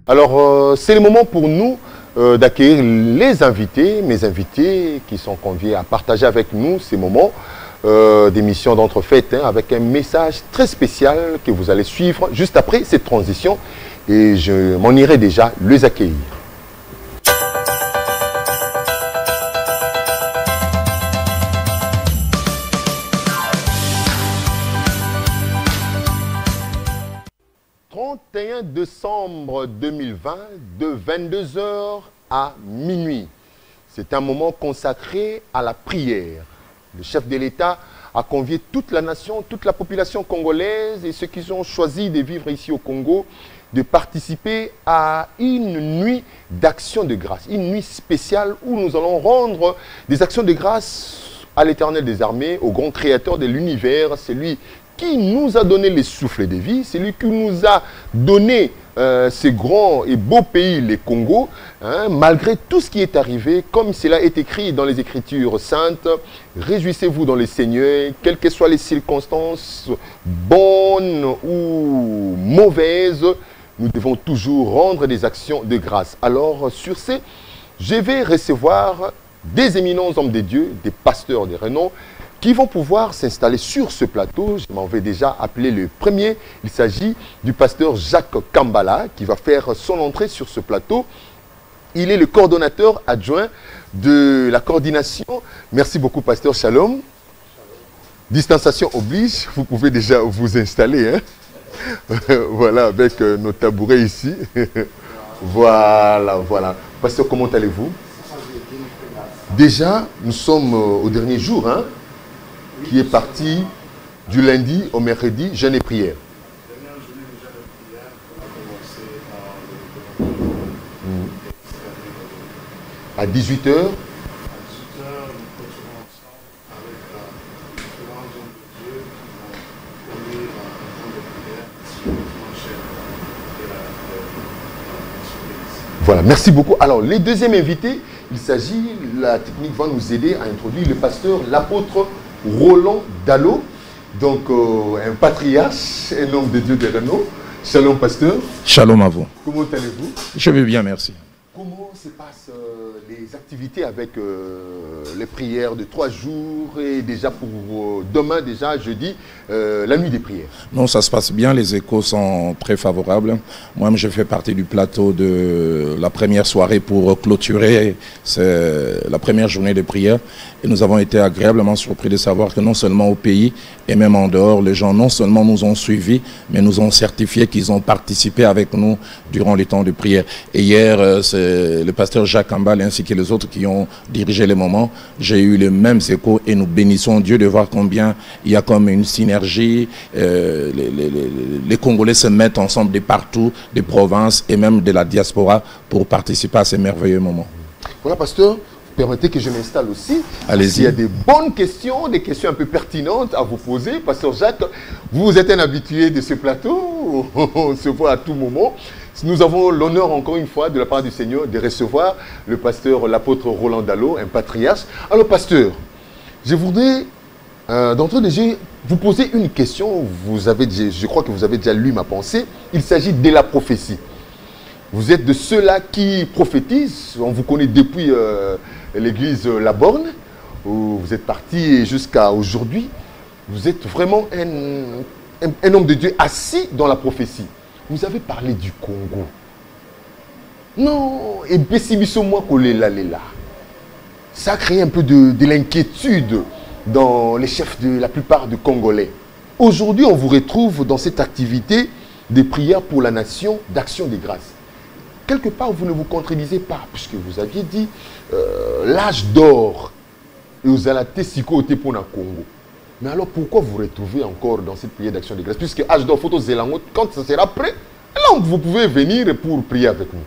Alors, c'est le moment pour nous d'accueillir les invités, mes invités qui sont conviés à partager avec nous ces moments d'émission d'entrefaites avec un message très spécial que vous allez suivre juste après cette transition et je m'en irai déjà les accueillir. « 31 décembre 2020, de 22h à minuit. C'est un moment consacré à la prière. Le chef de l'État a convié toute la nation, toute la population congolaise et ceux qui ont choisi de vivre ici au Congo de participer à une nuit d'action de grâce, une nuit spéciale où nous allons rendre des actions de grâce à l'Éternel des armées, au grand créateur de l'univers, celui qui nous a donné les souffles de vie, celui qui nous a donné ce grand et beau pays, le Congo, malgré tout ce qui est arrivé, comme cela est écrit dans les Écritures saintes, réjouissez-vous dans le Seigneur, quelles que soient les circonstances, bonnes ou mauvaises, nous devons toujours rendre des actions de grâce. Alors, sur ce, je vais recevoir des éminents hommes de Dieu, des pasteurs de renom, qui vont pouvoir s'installer sur ce plateau. Je m'en vais déjà appeler le premier. Il s'agit du pasteur Jacques Kambala qui va faire son entrée sur ce plateau. Il est le coordonnateur adjoint de la coordination. Merci beaucoup, pasteur. Shalom. Distanciation oblige. Vous pouvez déjà vous installer. Voilà, avec nos tabourets ici. Voilà, voilà. Pasteur, comment allez-vous? Déjà, nous sommes au dernier jour, qui est parti du lundi au mercredi, jeûne et prière. À 18h. Voilà, merci beaucoup. Alors, les deuxièmes invités, il s'agit, la technique va nous aider à introduire le pasteur, l'apôtre Roland Dalo, donc un patriarche, un homme de Dieu de renom. Shalom, pasteur. Shalom à vous. Comment allez-vous? Je vais bien, merci. Comment se passent les activités avec les prières de 3 jours et déjà pour demain, déjà jeudi, la nuit des prières? Non, ça se passe bien, les échos sont très favorables. Moi-même, je fais partie du plateau de la première soirée pour clôturer la première journée de prière. Et nous avons été agréablement surpris de savoir que non seulement au pays et même en dehors, les gens non seulement nous ont suivis, mais nous ont certifié qu'ils ont participé avec nous durant les temps de prière. Et hier, c'est le pasteur Jacques Kambala ainsi que les autres qui ont dirigé les moments. J'ai eu les mêmes échos et nous bénissons Dieu de voir combien il y a comme une synergie. Les Congolais se mettent ensemble de partout, des provinces et même de la diaspora pour participer à ces merveilleux moments. Voilà, pasteur. Permettez que je m'installe aussi. Allez-y. Il y a des bonnes questions, des questions un peu pertinentes à vous poser. Pasteur Jacques, vous êtes un habitué de ce plateau. On se voit à tout moment. Nous avons l'honneur encore une fois de la part du Seigneur de recevoir le pasteur, l'apôtre Roland Dalo, un patriarche. Alors pasteur, je voudrais d'entrée de jeu vous poser une question. Je crois que vous avez déjà lu ma pensée. Il s'agit de la prophétie. Vous êtes de ceux-là qui prophétisent. On vous connaît depuis l'église La Borne, où vous êtes parti jusqu'à aujourd'hui. Vous êtes vraiment un homme de Dieu assis dans la prophétie. Vous avez parlé du Congo. Non, et Bessibiso-moi Kolela. Ça a créé un peu de l'inquiétude dans les chefs de la plupart des Congolais. Aujourd'hui, on vous retrouve dans cette activité de prière pour la nation, d'action des grâces. Quelque part, vous ne vous contredisez pas, puisque vous aviez dit l'âge d'or et aux alatés sikoté pour le Congo. Mais alors, pourquoi vous retrouvez encore dans cette prière d'action de grâce? Puisque l'âge d'or, photo Zélango, quand ça sera prêt, là, vous pouvez venir pour prier avec nous.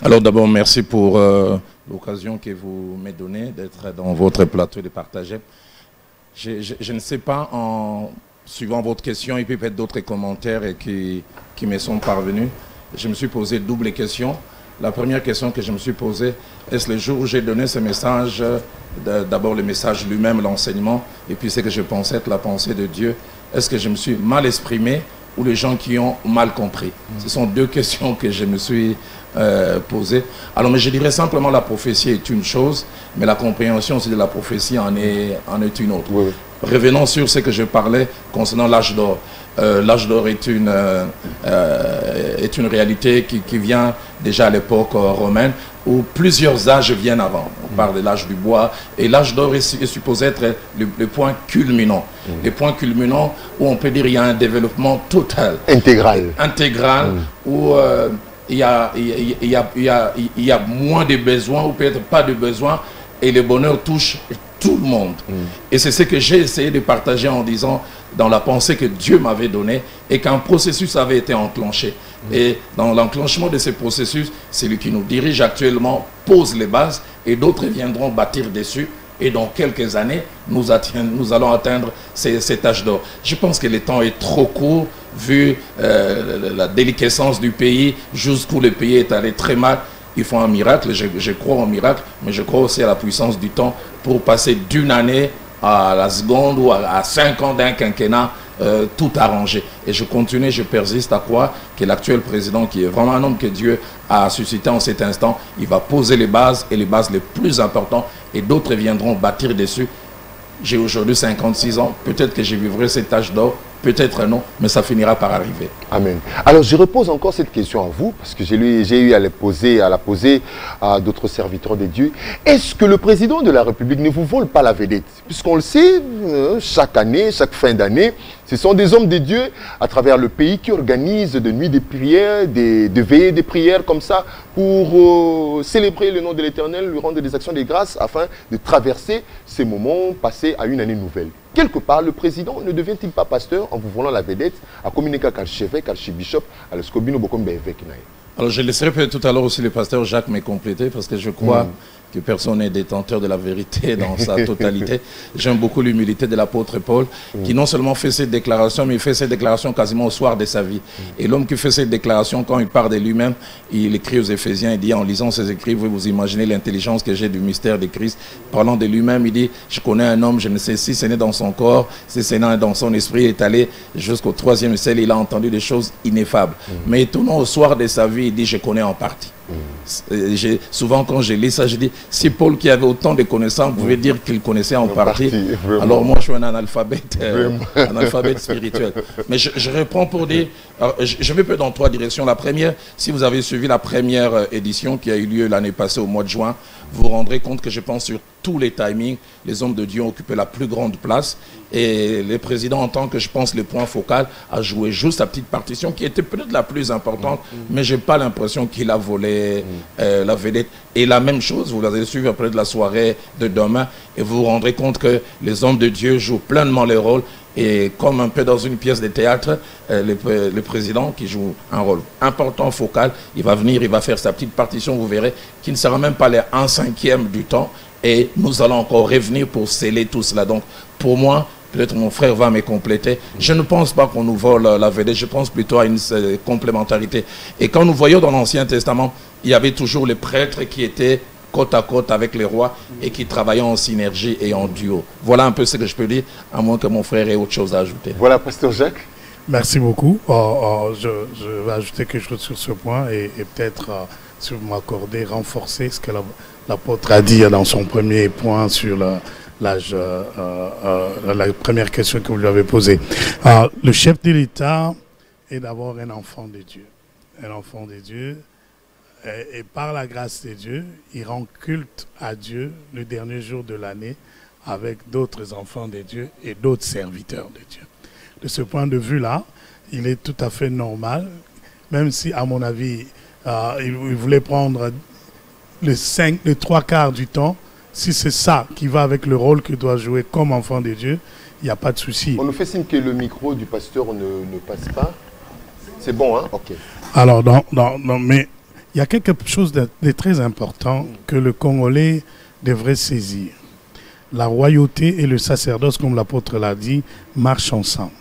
Alors d'abord, merci pour l'occasion que vous m'avez donnée d'être dans votre plateau et de partager. Je ne sais pas, en suivant votre question, il peut y avoir d'autres commentaires qui me sont parvenus. Je me suis posé double question. La première question que je me suis posée, est-ce le jour où j'ai donné ce message, d'abord le message lui-même, l'enseignement, et puis ce que je pensais être la pensée de Dieu, est-ce que je me suis mal exprimé ou les gens qui ont mal compris? Ce sont deux questions que je me suis posées. Alors, mais je dirais simplement la prophétie est une chose, mais la compréhension aussi de la prophétie en est une autre. Oui. Revenons sur ce que je parlais concernant l'âge d'or. L'âge d'or est une réalité qui vient déjà à l'époque romaine, où plusieurs âges viennent avant. On parle de l'âge du bois, et l'âge d'or est supposé être le point culminant. Le point culminant où on peut dire qu'il y a un développement total. Intégral. Où il y a moins de besoins, ou peut-être pas de besoins, et le bonheur touche tout le monde. Et c'est ce que j'ai essayé de partager en disant, dans la pensée que Dieu m'avait donnée, et qu'un processus avait été enclenché. Et dans l'enclenchement de ce processus, celui qui nous dirige actuellement pose les bases, et d'autres viendront bâtir dessus. Et dans quelques années, nous allons atteindre cet âge d'or. Je pense que le temps est trop court, vu la déliquescence du pays, jusqu'où le pays est allé très mal. Il faut un miracle, je crois en miracle, mais je crois aussi à la puissance du temps pour passer d'une année à la seconde ou à 5 ans d'un quinquennat, tout arrangé. Et je continue, je persiste à croire que l'actuel président, qui est vraiment un homme que Dieu a suscité en cet instant, il va poser les bases, et les bases les plus importantes, et d'autres viendront bâtir dessus. J'ai aujourd'hui 56 ans, peut-être que je vivrai cet âge d'or, peut-être non, mais ça finira par arriver. Amen. Alors je repose encore cette question à vous, parce que j'ai eu à la poser à d'autres serviteurs de Dieu. Est-ce que le président de la République ne vous vole pas la vedette? Puisqu'on le sait, chaque année, chaque fin d'année, ce sont des hommes de Dieu à travers le pays qui organisent des nuits de prières, des veillées de prières comme ça, pour célébrer le nom de l'Éternel, lui rendre des actions de grâce, afin de traverser ces moments, passer à une année nouvelle. Quelque part, le président ne devient-il pas pasteur en vous volant la vedette à communiquer avec l'archevêque, l'archibishop, à l'escobino bokombe évêque? Alors je laisserai peut-être tout à l'heure aussi le pasteur Jacques me compléter, parce que je crois que personne n'est détenteur de la vérité dans sa totalité. J'aime beaucoup l'humilité de l'apôtre Paul, qui non seulement fait cette déclaration, mais il fait cette déclaration quasiment au soir de sa vie. Et l'homme qui fait cette déclaration, quand il parle de lui-même, il écrit aux Éphésiens, il dit, en lisant ses écrits, vous imaginez l'intelligence que j'ai du mystère de Christ. Parlant de lui-même, il dit, je connais un homme, je ne sais si c'est né dans son corps, si c'est né dans son esprit, il est allé jusqu'au 3e ciel, il a entendu des choses ineffables. Mais étonnant, au soir de sa vie, il dit, je connais en partie. Souvent quand je lis ça, je dis, si Paul qui avait autant de connaissances pouvait dire qu'il connaissait en partie, alors moi je suis un analphabète spirituel. Mais je réponds pour dire, je vais peut-être dans 3 directions. La première, si vous avez suivi la première édition qui a eu lieu l'année passée au mois de juin, vous vous rendrez compte que je pense sur tous les timings, les hommes de Dieu ont occupé la plus grande place, et le président, en tant que je pense le point focal, a joué juste sa petite partition qui était peut-être la plus importante, mais je n'ai pas l'impression qu'il a volé la vedette. Et la même chose, vous allez suivre après de la soirée de demain, et vous vous rendrez compte que les hommes de Dieu jouent pleinement leur rôle. Et comme un peu dans une pièce de théâtre, le président qui joue un rôle important, focal, il va venir, il va faire sa petite partition, vous verrez, qui ne sera même pas les 1/5 du temps. Et nous allons encore revenir pour sceller tout cela. Donc, pour moi, peut-être mon frère va me compléter, je ne pense pas qu'on nous vole la vedette, je pense plutôt à une complémentarité. Et quand nous voyons dans l'Ancien Testament, il y avait toujours les prêtres qui étaient côte à côte avec les rois et qui travaillaient en synergie et en duo. Voilà un peu ce que je peux dire, à moins que mon frère ait autre chose à ajouter. Voilà, pasteur Jacques. Merci beaucoup. Je vais ajouter quelque chose sur ce point et peut-être, si vous m'accordez, renforcer ce que l'apôtre a dit dans son premier point sur la première question que vous lui avez posée. Le chef de l'État est d'abord un enfant de Dieu. Un enfant de Dieu. Et par la grâce de Dieu, il rend culte à Dieu le dernier jour de l'année avec d'autres enfants de Dieu et d'autres serviteurs de Dieu. De ce point de vue-là, il est tout à fait normal, même si, à mon avis, il voulait prendre les 3/4 du temps. Si c'est ça qui va avec le rôle qu'il doit jouer comme enfant de Dieu, il n'y a pas de souci. On nous fait signe que le micro du pasteur ne passe pas. C'est bon, hein? Ok. Alors, mais il y a quelque chose de très important que le Congolais devrait saisir. La royauté et le sacerdoce, comme l'apôtre l'a dit, marchent ensemble.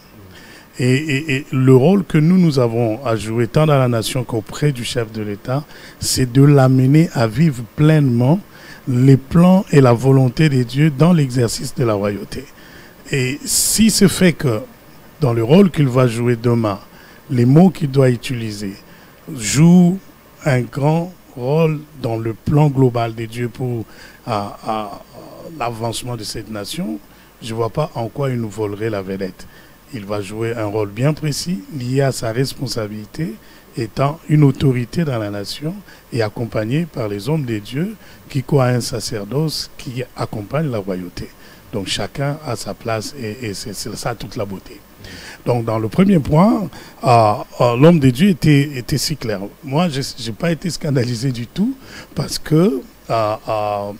Et le rôle que nous avons à jouer, tant dans la nation qu'auprès du chef de l'État, c'est de l'amener à vivre pleinement les plans et la volonté de Dieu dans l'exercice de la royauté. Et si ce fait que, dans le rôle qu'il va jouer demain, les mots qu'il doit utiliser jouent un grand rôle dans le plan global de Dieu pour l'avancement de cette nation, je ne vois pas en quoi il nous volerait la vedette. Il va jouer un rôle bien précis lié à sa responsabilité, étant une autorité dans la nation et accompagné par les hommes de Dieu qui croient à un sacerdoce qui accompagne la royauté. Donc chacun a sa place et c'est ça toute la beauté. Donc dans le premier point, l'homme de Dieu était si clair. Moi, je n'ai pas été scandalisé du tout parce que la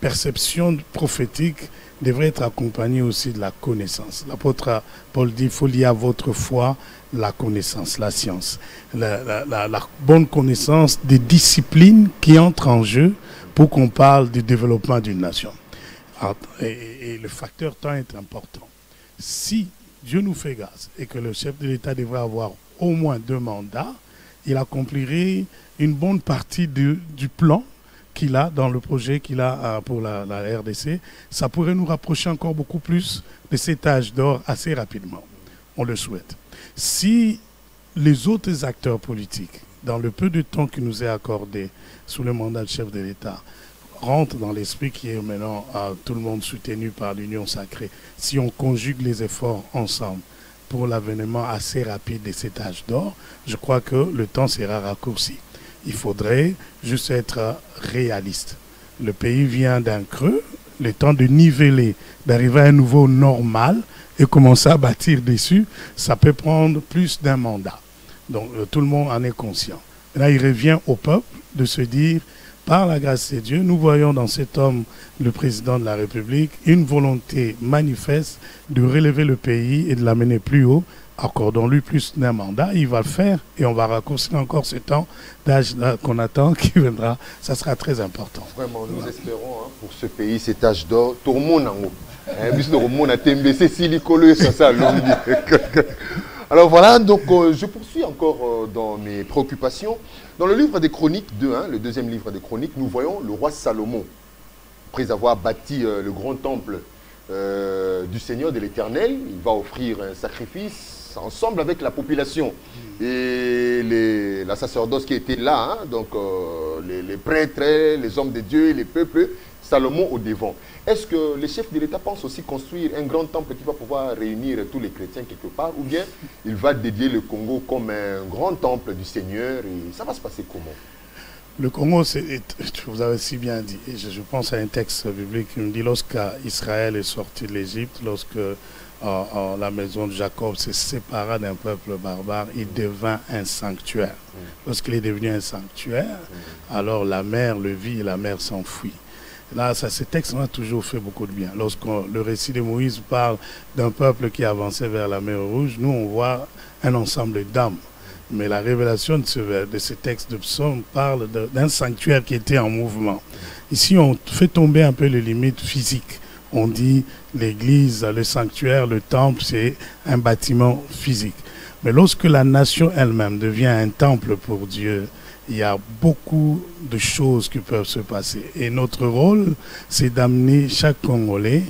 perception prophétique devrait être accompagnée aussi de la connaissance. L'apôtre Paul dit, il faut lier à votre foi la connaissance, la science, la bonne connaissance des disciplines qui entrent en jeu pour qu'on parle du développement d'une nation. Et le facteur temps est important. Si Dieu nous fait grâce et que le chef de l'État devrait avoir au moins 2 mandats, il accomplirait une bonne partie du plan qu'il a dans le projet qu'il a pour la RDC. Ça pourrait nous rapprocher encore beaucoup plus de cet âge d'or assez rapidement. On le souhaite. Si les autres acteurs politiques, dans le peu de temps qui nous est accordé sous le mandat de chef de l'État, rentrent dans l'esprit qui est maintenant tout le monde soutenu par l'union sacrée, si on conjugue les efforts ensemble pour l'avènement assez rapide de cet âge d'or, je crois que le temps sera raccourci. Il faudrait juste être réaliste. Le pays vient d'un creux, le temps de niveler, d'arriver à un niveau normal et commencer à bâtir dessus, ça peut prendre plus d'un mandat. Donc tout le monde en est conscient. Là, il revient au peuple de se dire, par la grâce de Dieu, nous voyons dans cet homme, le président de la République, une volonté manifeste de relever le pays et de l'amener plus haut. Accordons-lui plus d'un mandat, il va le faire et on va raccourcir encore ce temps d'âge qu'on attend qui viendra. Ça sera très important. Vraiment, nous espérons pour ce pays cet âge d'or. Tout le monde en haut. Alors voilà, donc je poursuis encore dans mes préoccupations. Dans le livre des Chroniques 2, le deuxième livre des Chroniques, nous voyons le roi Salomon, après avoir bâti le grand temple du Seigneur de l'Éternel, il va offrir un sacrifice ensemble avec la population et la sacerdoce qui était là, donc les prêtres, les hommes de Dieu, les peuples, Salomon au devant. Est-ce que les chefs de l'État pensent aussi construire un grand temple qui va pouvoir réunir tous les chrétiens quelque part, ou bien il va dédier le Congo comme un grand temple du Seigneur et ça va se passer comment? Le Congo, vous avez si bien dit, et je pense à un texte biblique qui nous dit lorsqu'Israël est sorti de l'Égypte, lorsque la maison de Jacob se sépara d'un peuple barbare, il devint un sanctuaire. Lorsqu'il est devenu un sanctuaire, alors la mer le vit et la mer s'enfuit. Là, ce texte m'a toujours fait beaucoup de bien. Lorsque le récit de Moïse parle d'un peuple qui avançait vers la mer Rouge, nous on voit un ensemble d'âmes. Mais la révélation de ce texte de psaume parle d'un sanctuaire qui était en mouvement. Ici, on fait tomber un peu les limites physiques. On dit l'église, le sanctuaire, le temple, c'est un bâtiment physique. Mais lorsque la nation elle-même devient un temple pour Dieu, il y a beaucoup de choses qui peuvent se passer. Et notre rôle, c'est d'amener chaque Congolais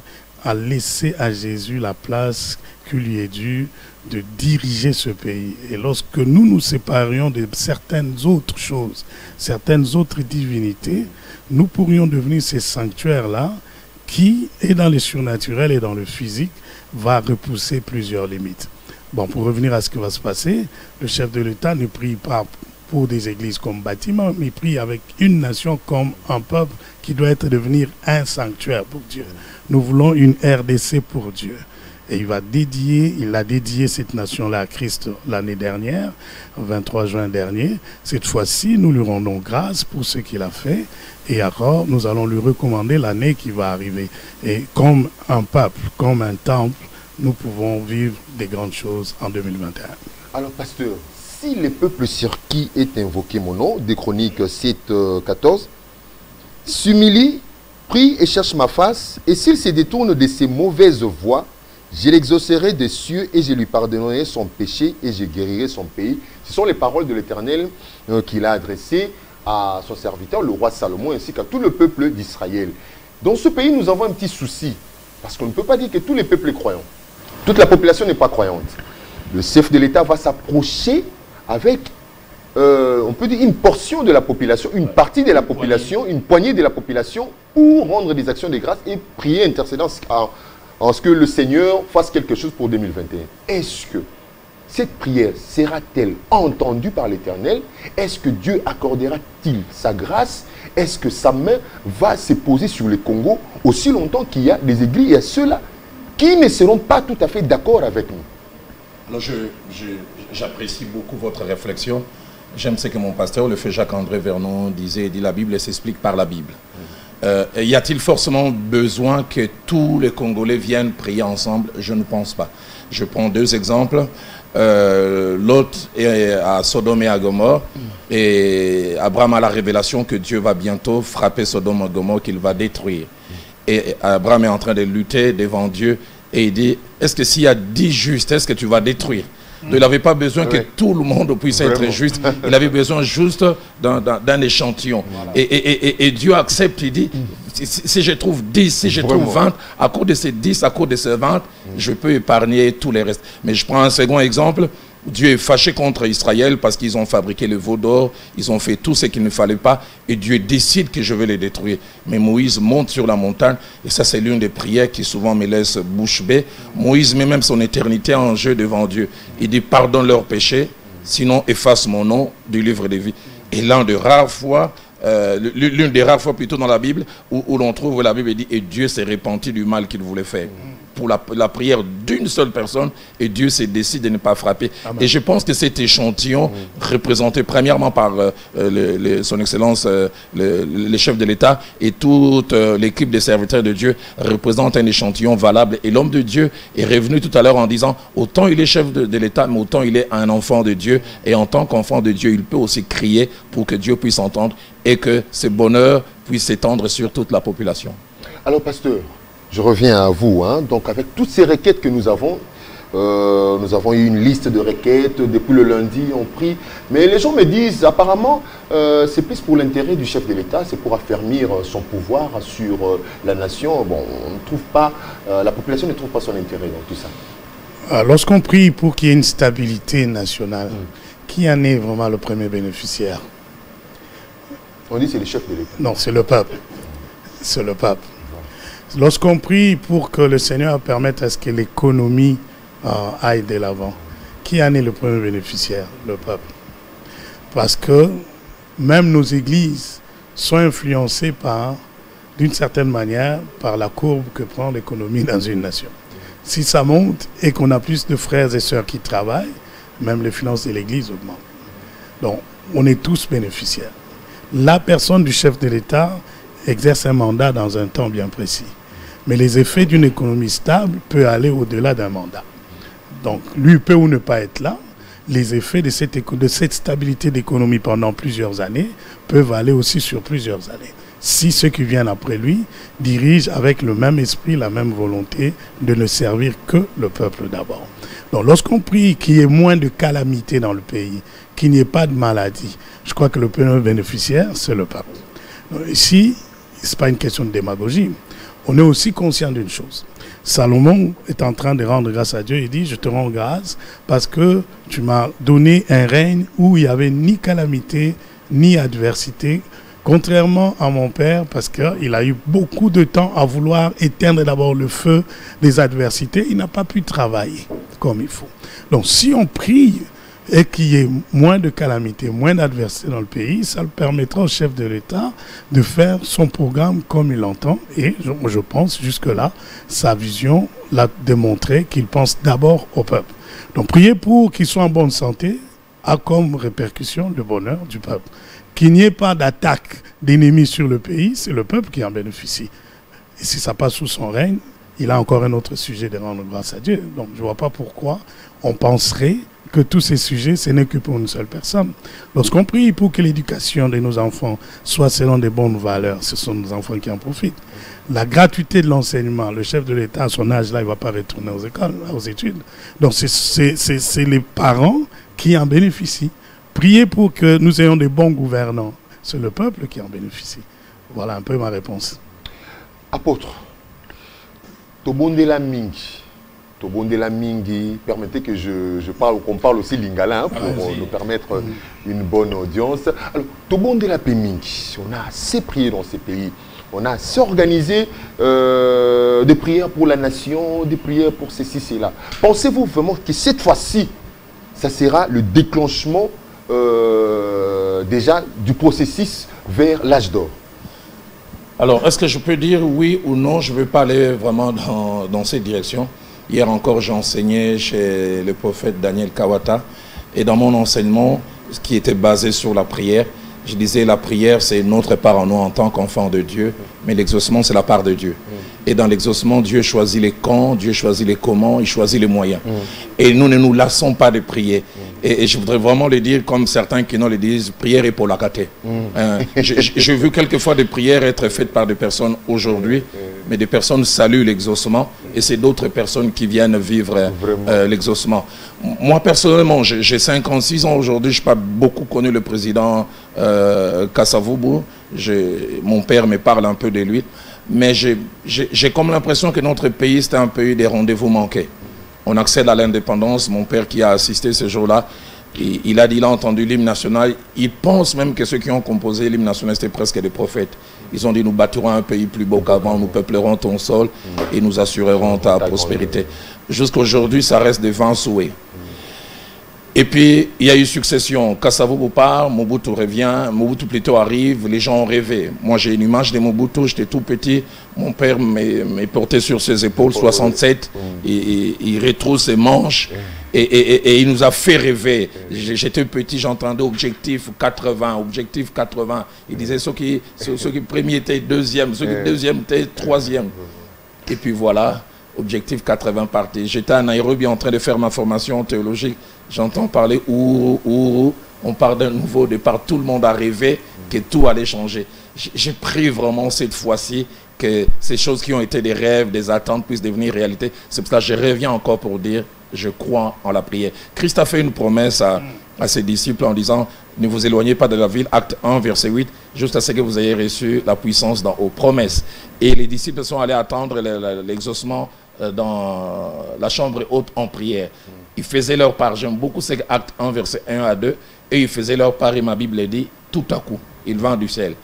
à laisser à Jésus la place qui lui est due de diriger ce pays. Et lorsque nous nous séparions de certaines autres choses, certaines autres divinités, nous pourrions devenir ces sanctuaires-là qui, et dans le surnaturel et dans le physique, va repousser plusieurs limites. Bon, pour revenir à ce qui va se passer, le chef de l'État ne prie pas pour des églises comme bâtiment, mais prie avec une nation comme un peuple qui doit devenir un sanctuaire pour Dieu. Nous voulons une RDC pour Dieu. Et il a dédié cette nation-là à Christ l'année dernière, le 23 juin dernier. Cette fois-ci, nous lui rendons grâce pour ce qu'il a fait. Et alors, nous allons lui recommander l'année qui va arriver. Et comme un peuple, comme un temple, nous pouvons vivre des grandes choses en 2021. Alors, pasteur, si le peuple sur qui est invoqué mon nom, des Chroniques 7, 14, s'humilie, prie et cherche ma face, et s'il se détourne de ses mauvaises voies, je l'exaucerai des cieux et je lui pardonnerai son péché et je guérirai son pays. Ce sont les paroles de l'Éternel qu'il a adressées à son serviteur, le roi Salomon, ainsi qu'à tout le peuple d'Israël. Dans ce pays, nous avons un petit souci, parce qu'on ne peut pas dire que tous les peuples sont croyants. Toute la population n'est pas croyante. le chef de l'État va s'approcher avec, on peut dire, une portion de la population, une partie de la population, une poignée de la population, pour rendre des actions de grâce et prier, intercéder en ce que le Seigneur fasse quelque chose pour 2021. Est-ce que cette prière sera-t-elle entendue par l'Éternel? Est-ce que Dieu accordera-t-il sa grâce? Est-ce que sa main va se poser sur le Congo aussi longtemps qu'il y a des églises et ceux-là qui ne seront pas tout à fait d'accord avec nous? Alors j'apprécie beaucoup votre réflexion. J'aime ce que mon pasteur, le feu Jacques-André Vernon, disait. Il dit la Bible s'explique par la Bible. Y a-t-il forcément besoin que tous les Congolais viennent prier ensemble? Je ne pense pas. Je prends deux exemples. Lot est à Sodome et à Gomorrhe, et Abraham a la révélation que Dieu va bientôt frapper Sodome et Gomorrhe, qu'il va détruire. Et Abraham est en train de lutter devant Dieu, et il dit, est-ce que s'il y a 10 justes, est-ce que tu vas détruire? Donc, il n'avait pas besoin que tout le monde puisse être juste. Il avait besoin juste d'un échantillon. Voilà. Et Dieu accepte, il dit, si je trouve 10, si je trouve 20, à cause de ces 10, à cause de ces 20, je peux épargner tous les restes. Mais je prends un second exemple. Dieu est fâché contre Israël parce qu'ils ont fabriqué le veau d'or, ils ont fait tout ce qu'il ne fallait pas, et Dieu décide que je vais les détruire. Mais Moïse monte sur la montagne, et ça c'est l'une des prières qui souvent me laisse bouche bée. Moïse met même son éternité en jeu devant Dieu. Il dit, pardonne leurs péchés, sinon efface mon nom du livre de vie. Et l'une des rares fois plutôt dans la Bible où l'on trouve la Bible dit, et Dieu s'est repenti du mal qu'il voulait faire. Pour la prière d'une seule personne, et Dieu s'est décidé de ne pas frapper. Amen. Et je pense que cet échantillon, représenté premièrement par son Excellence, le chef de l'État et toute l'équipe des serviteurs de Dieu, représente un échantillon valable. Et l'homme de Dieu est revenu tout à l'heure en disant, autant il est chef de l'État, mais autant il est un enfant de Dieu. Et en tant qu'enfant de Dieu, il peut aussi crier pour que Dieu puisse entendre et que ce bonheur puisse s'étendre sur toute la population. Alors, pasteur, je reviens à vous. Donc, avec toutes ces requêtes que nous avons eu une liste de requêtes. Depuis le lundi, on prie. Mais les gens me disent, apparemment, c'est plus pour l'intérêt du chef de l'État, c'est pour affermir son pouvoir sur la nation. Bon, on ne trouve pas, la population ne trouve pas son intérêt dans tout ça. Lorsqu'on prie pour qu'il y ait une stabilité nationale, qui en est vraiment le premier bénéficiaire? On dit que c'est le chef de l'État. Non, c'est le peuple. C'est le peuple. Lorsqu'on prie pour que le Seigneur permette à ce que l'économie aille de l'avant, qui en est le premier bénéficiaire? Le peuple. Parce que même nos églises sont influencées d'une certaine manière, par la courbe que prend l'économie dans une nation. Si ça monte et qu'on a plus de frères et sœurs qui travaillent, même les finances de l'église augmentent. Donc, on est tous bénéficiaires. La personne du chef de l'État exerce un mandat dans un temps bien précis. Mais les effets d'une économie stable peuvent aller au-delà d'un mandat. Donc, lui peut ou ne pas être là. Les effets de cette stabilité d'économie pendant plusieurs années peuvent aller aussi sur plusieurs années. Si ceux qui viennent après lui dirigent avec le même esprit, la même volonté de ne servir que le peuple d'abord. Donc, lorsqu'on prie qu'il y ait moins de calamités dans le pays, qu'il n'y ait pas de maladie, je crois que le premier bénéficiaire, c'est le peuple. Donc, ici, ce n'est pas une question de démagogie. On est aussi conscient d'une chose. Salomon est en train de rendre grâce à Dieu. Il dit, je te rends grâce parce que tu m'as donné un règne où il n'y avait ni calamité, ni adversité, contrairement à mon père, parce qu'il a eu beaucoup de temps à vouloir éteindre d'abord le feu des adversités. Il n'a pas pu travailler comme il faut. Donc si on prie et qu'il y ait moins de calamités, moins d'adversité dans le pays, ça le permettra au chef de l'État de faire son programme comme il l'entend. Et je pense jusque-là, sa vision l'a démontré qu'il pense d'abord au peuple. Donc prier pour qu'il soit en bonne santé a comme répercussion le bonheur du peuple. Qu'il n'y ait pas d'attaque d'ennemis sur le pays, c'est le peuple qui en bénéficie. Et si ça passe sous son règne, il a encore un autre sujet de rendre grâce à Dieu. Donc je ne vois pas pourquoi on penserait que tous ces sujets, ce n'est que pour une seule personne. Lorsqu'on prie pour que l'éducation de nos enfants soit selon des bonnes valeurs, ce sont nos enfants qui en profitent. La gratuité de l'enseignement, le chef de l'État à son âge, là, il ne va pas retourner aux écoles, aux études. Donc c'est les parents qui en bénéficient. Prier pour que nous ayons des bons gouvernants, c'est le peuple qui en bénéficie. Voilà un peu ma réponse. Apôtre, Tobondela Mingi, Tobondela Mingi, permettez que je parle, qu'on parle aussi lingala, hein, pour nous permettre une bonne audience. Alors, Tobondela Mingi, on a assez prié dans ces pays, on a assez organisé des prières pour la nation, des prières pour ceci, cela. Pensez-vous vraiment que cette fois-ci, ça sera le déclenchement déjà du processus vers l'âge d'or? Alors, est-ce que je peux dire oui ou non? Je ne veux pas aller vraiment dans cette direction. Hier encore, j'ai enseigné chez le prophète Daniel Kawata. Et dans mon enseignement, ce qui était basé sur la prière, je disais la prière, c'est notre part en nous en tant qu'enfants de Dieu. Mais l'exaucement, c'est la part de Dieu. Et dans l'exaucement, Dieu choisit les quand, Dieu choisit les comment, il choisit les moyens. Et nous ne nous lassons pas de prier. Et je voudrais vraiment le dire comme certains qui nous le disent, prière est pour la gâter. J'ai vu quelquefois des prières être faites par des personnes aujourd'hui, mais des personnes saluent l'exaucement et c'est d'autres personnes qui viennent vivre l'exaucement. Moi personnellement, j'ai 56 ans aujourd'hui, je n'ai pas beaucoup connu le président Kasavubu. Mon père me parle un peu de lui, mais j'ai comme l'impression que notre pays c'était un pays des rendez-vous manqués. On accède à l'indépendance. Mon père qui a assisté ce jour-là, il a entendu l'hymne national. Il pense même que ceux qui ont composé l'hymne national, c'était presque des prophètes. Ils ont dit, nous bâtirons un pays plus beau qu'avant, nous peuplerons ton sol et nous assurerons ta prospérité. Jusqu'à aujourd'hui, ça reste des vains souhaits. Et puis, il y a eu succession. Kasavubu part, Mobutu revient, Mobutu plutôt arrive, les gens ont rêvé. Moi, j'ai une image de Mobutu, j'étais tout petit. Mon père m'est porté sur ses épaules, 67, et il retrousse ses manches, et il nous a fait rêver. J'étais petit, j'entendais objectif 80, objectif 80. Il disait ceux qui premier étaient deuxième, ceux qui deuxième étaient troisième. Et puis voilà, objectif 80 parti. J'étais à Nairobi en train de faire ma formation théologique. J'entends parler Ourou, on part d'un nouveau départ, tout le monde a rêvé que tout allait changer. J'ai pris vraiment cette fois-ci que ces choses qui ont été des rêves, des attentes puissent devenir réalité. C'est pour ça que je reviens encore pour dire, je crois en la prière. Christ a fait une promesse à ses disciples en disant, ne vous éloignez pas de la ville, acte 1, verset 8, jusqu'à ce que vous ayez reçu la puissance d'en haut, promesse. Et les disciples sont allés attendre l'exaucement dans la chambre haute en prière. Ils faisaient leur part, j'aime beaucoup ces actes 1, verset 1 à 2, et ils faisaient leur part, et ma Bible dit, tout à coup, il vint du ciel.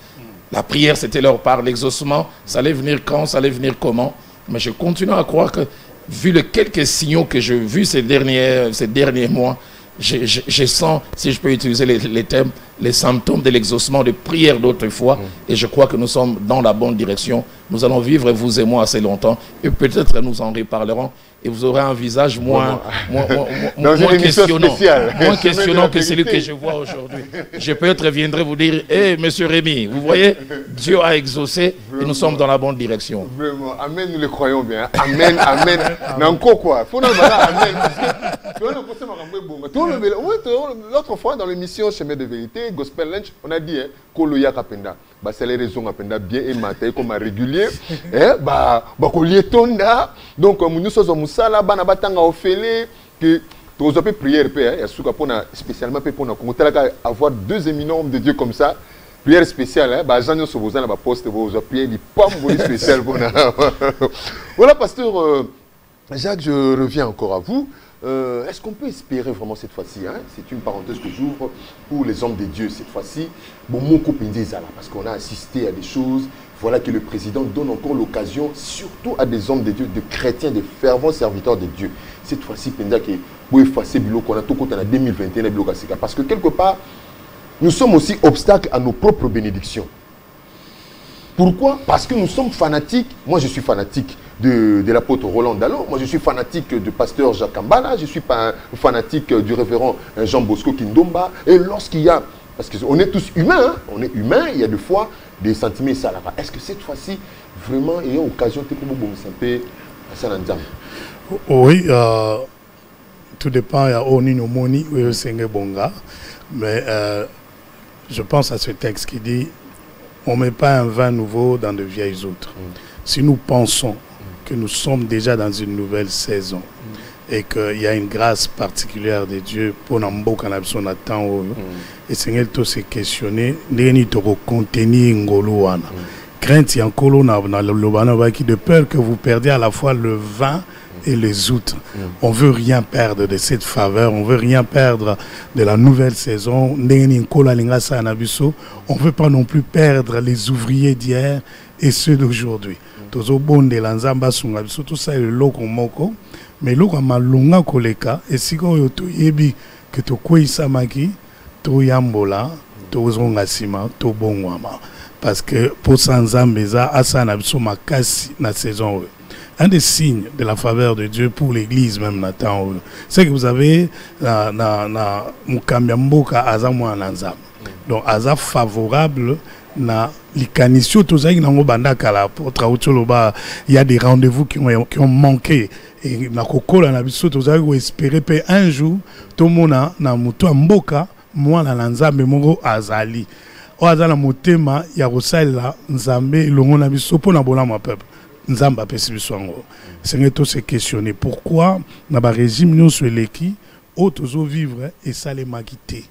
La prière, c'était leur part, l'exaucement, ça allait venir quand, ça allait venir comment, mais je continue à croire que, vu les quelques signaux que j'ai vus ces derniers mois, je sens, si je peux utiliser les thèmes, les symptômes de l'exaucement de prière d'autrefois, et je crois que nous sommes dans la bonne direction. Nous allons vivre, vous et moi, assez longtemps, et peut-être nous en reparlerons, et vous aurez un visage moins questionnant que celui que je vois aujourd'hui. Je peut-être reviendrai vous dire, hé, monsieur Rémi, vous voyez, Dieu a exaucé, vraiment, et nous sommes dans la bonne direction. Vraiment, amen, nous le croyons bien. Amen, amen. N'encore quoi. Faut nous voilà, amen. L'autre fois, dans l'émission Chemin de Vérité, Gospel Lunch, on a dit, Koloya Kapenda. C'est les raisons Kapenda bien ématé comme régulier. Donc, nous sommes Moussala, Banabatanga Ofele, que tu as prière, spécialement pour avoir deux éminents hommes de Dieu comme ça. Prière spéciale, Jean sur vos ans, poste vos prières, du pomme spécial. Voilà, pasteur Jacques, je reviens encore à vous. Est-ce qu'on peut espérer vraiment cette fois-ci, hein? C'est une parenthèse que j'ouvre pour les hommes de Dieu cette fois-ci. Bon, mon copain parce qu'on a assisté à des choses. Voilà que le président donne encore l'occasion, surtout à des hommes de Dieu, de chrétiens, de fervents serviteurs de Dieu. Cette fois-ci, Penda qui est effacer bilo qu'on a tout compte en 2021 parce que quelque part, nous sommes aussi obstacles à nos propres bénédictions. Pourquoi? Parce que nous sommes fanatiques. Moi, je suis fanatique de l'apôtre Roland Dallon. Moi, je suis fanatique du pasteur Jacques Ambala. Je suis fanatique du révérend Jean Bosco Kindomba. Et lorsqu'il y a... Parce qu'on est tous humains. Hein? On est humains. Il y a des fois des sentiments et ça là-bas. Est-ce que cette fois-ci, vraiment, il y a occasion de faire un Oui, tout dépend. Il y a Onino Moni ou Senge Bonga. Mais je pense à ce texte qui dit on ne met pas un vin nouveau dans de vieilles outres. Si nous pensons que nous sommes déjà dans une nouvelle saison et qu'il y a une grâce particulière de Dieu pour nous et Seigneur tout se questionner, nous contenir crainte y a de peur que vous perdiez à la fois le vin et les outres. On veut rien perdre de cette faveur, on veut rien perdre de la nouvelle saison. On veut pas non plus perdre les ouvriers d'hier et ceux d'aujourd'hui. Tout ça est le loco moko, mais loco malunga koleka et si ko to yebi que to kwisa maki to yambola to zonga sima to bongwama parce que pour Sanzambeza asana biso makasi na saison. Un des signes de la faveur de Dieu pour l'église même Nathan, c'est que vous avez na Mukambamboka Azamwa Nanzam. Donc Azam favorable na likanisio tozaki nango banda kala pour Trautoloba, il y a des rendez-vous qui ont manqué et na kokola na biso tozaki espérer pe un jour tomona na mutu mboka moi na Nzambe mongo azali. O azala motema ya kosala Nzambe longo na biso pona bolama peuple. Nzamba pesibiswango. C'est tout se questionner pourquoi na ba régime nous sur l'équipe auto vivre et ça les magité.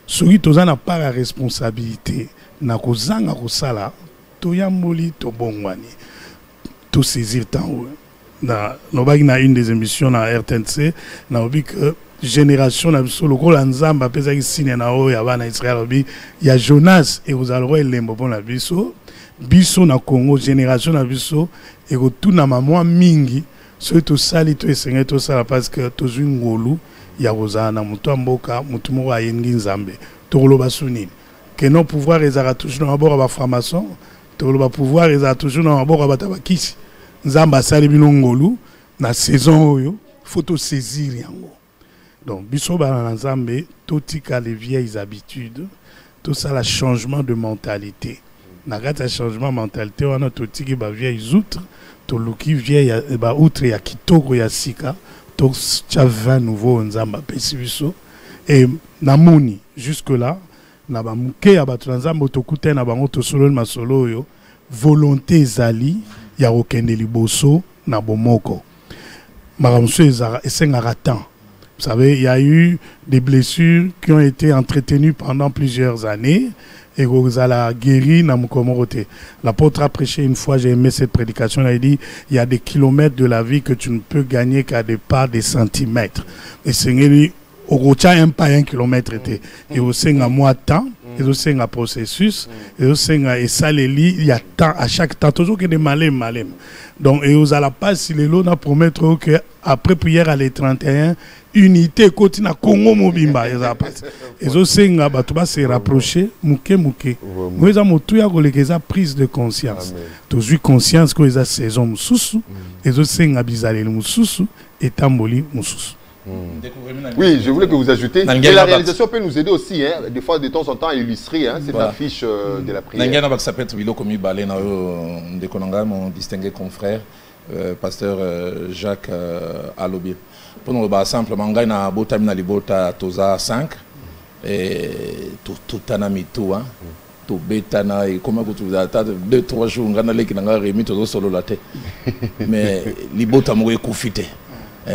Soki toza na pas la responsabilité na kozanga kosala to yamboli to bongwani. To saisir temps na nobaki na une des émissions na RTNC na obi que génération na biso lokola Nzamba pesa ki signe na o ya bana Israël obi ya Jonas et vous allez lembo pour la biso. Biso na Congo génération na biso et retourna maman mingi ce to sali to esenga to sala parce que to ngolu ya rozana mutu mboka mutu mo wa yengi Nzambe to loba sunini que non pouvoir ezara toujours na bord ba franc-maçon to loba pouvoir ezara toujours na bord ba tabakisi Nzamba sali bino ngolu na saison oyo faut to saisir yango donc biso ba na Nzambe to tika les vieilles habitudes tout ça le changement de mentalité. Nagata changement mentalité on a tout tiki ba vieilles outre to luki vieille ba outre ya kitoko ya sika to cha 20 nouveau Nzamba pesibiso et namoni jusque là na ba muke ya ba Nzamba to kuta na bango to solo masolo yo volonté zali ya okende liboso na bomoko maramso ezara esengara temps. Vous savez, il y a eu des blessures qui ont été entretenues pendant plusieurs années et vous allez guérir dans mon communauté. L'apôtre a prêché une fois, j'ai aimé cette prédication, il a dit, il y a des kilomètres de la vie que tu ne peux gagner qu'à des pas des centimètres. Et c'est au rocha un pas un kilomètre était. Et au sein à moi temps, et au sein à processus, et au sein à ça les lits, il y a temps à chaque temps, toujours que des malem. Donc, et vous allez pas si les lots promettre que après prière à les 31, unité continue à Congo Mobimba. Et au sein à Batouba se rapprocher, mouké. Nous avons tout à la prise de conscience. Tous eu conscience que les saisons moussous, et au sein à Bizarre moussous, et Tamboli moussous. Oui, je voulais que vous ajoutez. Et la réalisation peut nous aider aussi, hein, des fois de temps en temps à illustrer hein, cette affiche de la prière. Mon distingué confrère, pasteur Jacques Alobi. Pour nous, simplement, on a botamina libota toza 5 et tout anami tout, hein, tout bétana et comment vous attendez 2-3 jours, on a les qui n'ont remis tout solo la tête. Mais libota moué koufité.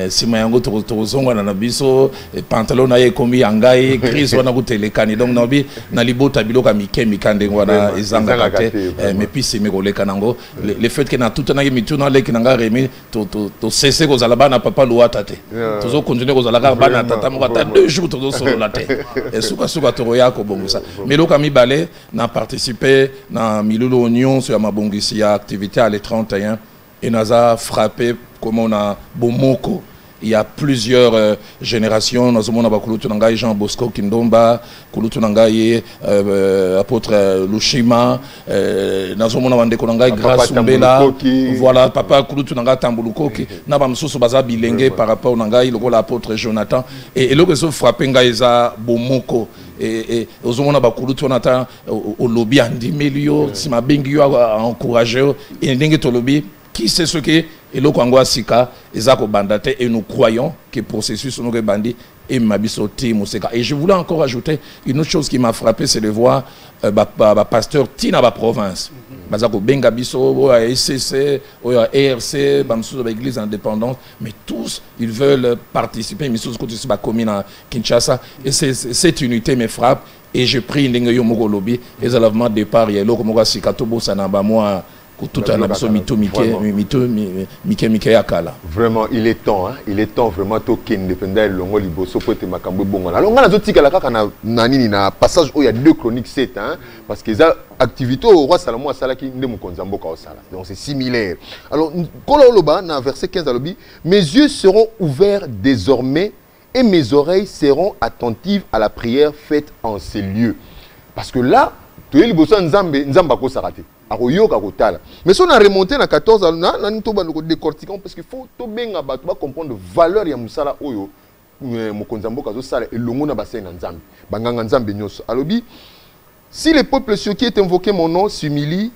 Si mayango tozonga na biso pantalon na ye komi yangai crise wana kutelekani donc nabi na libota biloka mikande wana ezanga kate mais puis c'est mekoleka nango le fait que na tout na mituna leki nanga remi to cesser ko zala bana papa luata te tozo continuer ko zala bana tata mo ata 2 jours tozo solo la te et suka toroya ko bongo ça mais loka mi balé na participer na milulu union sur ma bongisi ya activité à les 31 et naza frappé comme on a Bomoko. Il y a plusieurs générations. Nous avons Jean Bosco Kindomba, apôtre Lushima, nous avons Grâce Umbela, voilà, Papa Kulutunanga Tambuluko, nous avons Baza Bilenge par rapport à l'apôtre Jonathan. Et le réseau frappé Ngaïza Bomoko. Et aux hommes Jonathan au lobby en 10 millions, si ma bengi a encouragé, et n'engue au lobby. Qui sait ce que et le Congo Sika et nous croyons que le processus nous bandit et et je voulais encore ajouter une autre chose qui m'a frappé, c'est de voir pasteur Tina ba province bazako benga biso SCC ERC l'église indépendante, mais tous ils veulent participer mais tous côté ba commune à Kinshasa et cette unité me frappe et je prie ndenge yo moko lobi et à l'avant départ il y a le Congo Sika tobo sana ba moi tout à l'heure, Mike Yakala. Vraiment, il est temps, hein? Il est temps vraiment to indépendant longo liboso pour te makambo bongo. Alors on a d'autres tika la kaka na passage où il y a 2 chroniques 7 hein parce que ça activité au roi Salomon sala ki ndemu konzambo ka sala. Donc c'est similaire. Alors kololoba na verset 15 à l'obi, mes yeux seront ouverts désormais et mes oreilles seront attentives à la prière faite en ces lieux. Parce que là, tu es liboso nzamba ko sarate. Mais si on a remonté dans 14, on a décortiqué parce qu'il faut comprendre la valeur de Moussala Oyo, Mokonzambo Kazosala et Longona Bassin Nzambi. Banganzambi Nyos. Alors, si les peuples sur qui est invoqué mon nom s'humilient,